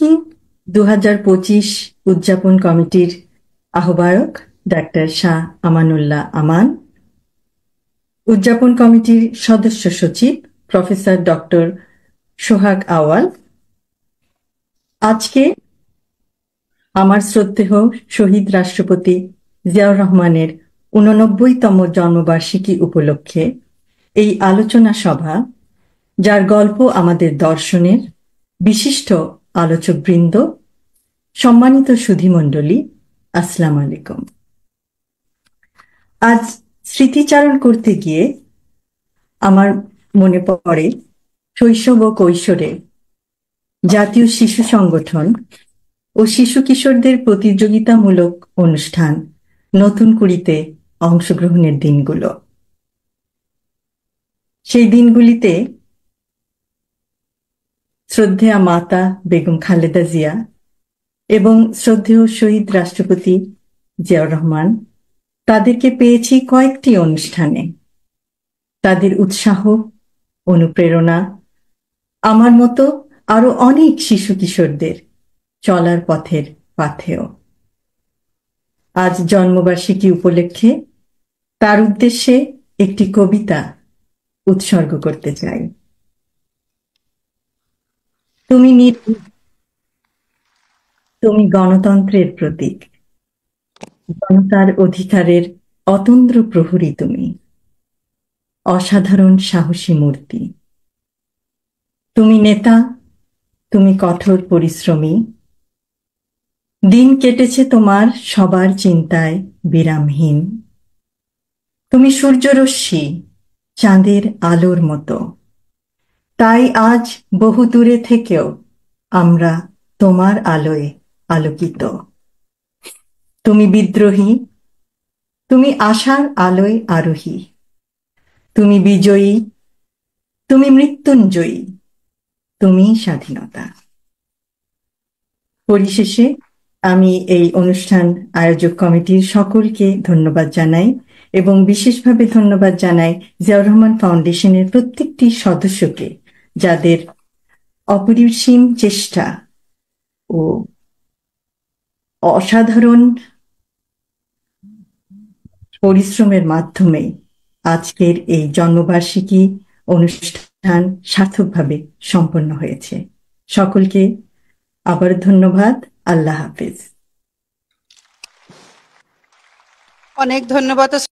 জন্মবার্ষিকী 2025 উদযাপন কমিটির আহ্বায়ক ডাক্তার শাহ আমানুল্লাহ আমান, উদযাপন কমিটির সদস্য সচিব প্রফেসর ডক্টর সোহাগ আওয়াল, আজকে আমার শ্রদ্ধেয় শহীদ রাষ্ট্রপতি জিয়াউর রহমানের 89তম জন্মবার্ষিকী উপলক্ষে এই আলোচনা সভা, যার গল্প আমাদের দর্শনের বিশিষ্ট আলোচকবৃন্দ, সম্মানিত সুধীমণ্ডলী, আসসালামু আলাইকুম। আজ স্মৃতিচারণ করতে গিয়ে আমার মনে পড়ে শৈশব ও কৈশোরে জাতীয় শিশু সংগঠন ও শিশু কিশোরদের প্রতিযোগিতামূলক অনুষ্ঠান নতুন কুড়িতে অংশগ্রহণের দিনগুলো। সেই দিনগুলিতে শ্রদ্ধেয়া মাতা বেগম খালেদা জিয়া এবং শ্রদ্ধেয় শহীদ রাষ্ট্রপতি জিয়াউর রহমান, তাদেরকে পেয়েছি কয়েকটি অনুষ্ঠানে। তাদের উৎসাহ, অনুপ্রেরণা আমার মতো আরো অনেক শিশু কিশোরদের চলার পথের পাথেয়। আজ জন্মবার্ষিকী উপলক্ষে তার উদ্দেশ্যে একটি কবিতা উৎসর্গ করতে চাই। তুমি গণতন্ত্রের প্রতীক, জনতার অধিকারের অতন্দ্র প্রহরী, তুমি অসাধারণ সাহসী মূর্তি। তুমি নেতা, তুমি কঠোর পরিশ্রমী, দিন কেটেছে তোমার সবার চিন্তায় বিরামহীন। তুমি সূর্যরশ্মি, চাঁদের আলোর মতো, তাই আজ বহু দূরে থেকেও আমরা তোমার আলোয় আলোকিত। তুমি বিদ্রোহী, তুমি আশার আলোয় আরোহী। তুমি বিজয়ী, তুমি মৃত্যুঞ্জয়ী, তুমি স্বাধীনতা। পরিশেষে আমি এই অনুষ্ঠান আয়োজক কমিটির সকলকে ধন্যবাদ জানাই এবং বিশেষভাবে ধন্যবাদ জানাই জিয়াউর রহমান ফাউন্ডেশনের প্রত্যেকটি সদস্যকে, যাদের অপরিসীম চেষ্টা ও অসাধারণ পরিশ্রমের মাধ্যমে আজকের এই জন্মবার্ষিকী অনুষ্ঠান সার্থকভাবে সম্পন্ন হয়েছে। সকলকে আবার ধন্যবাদ। আল্লাহ হাফেজ। অনেক ধন্যবাদ।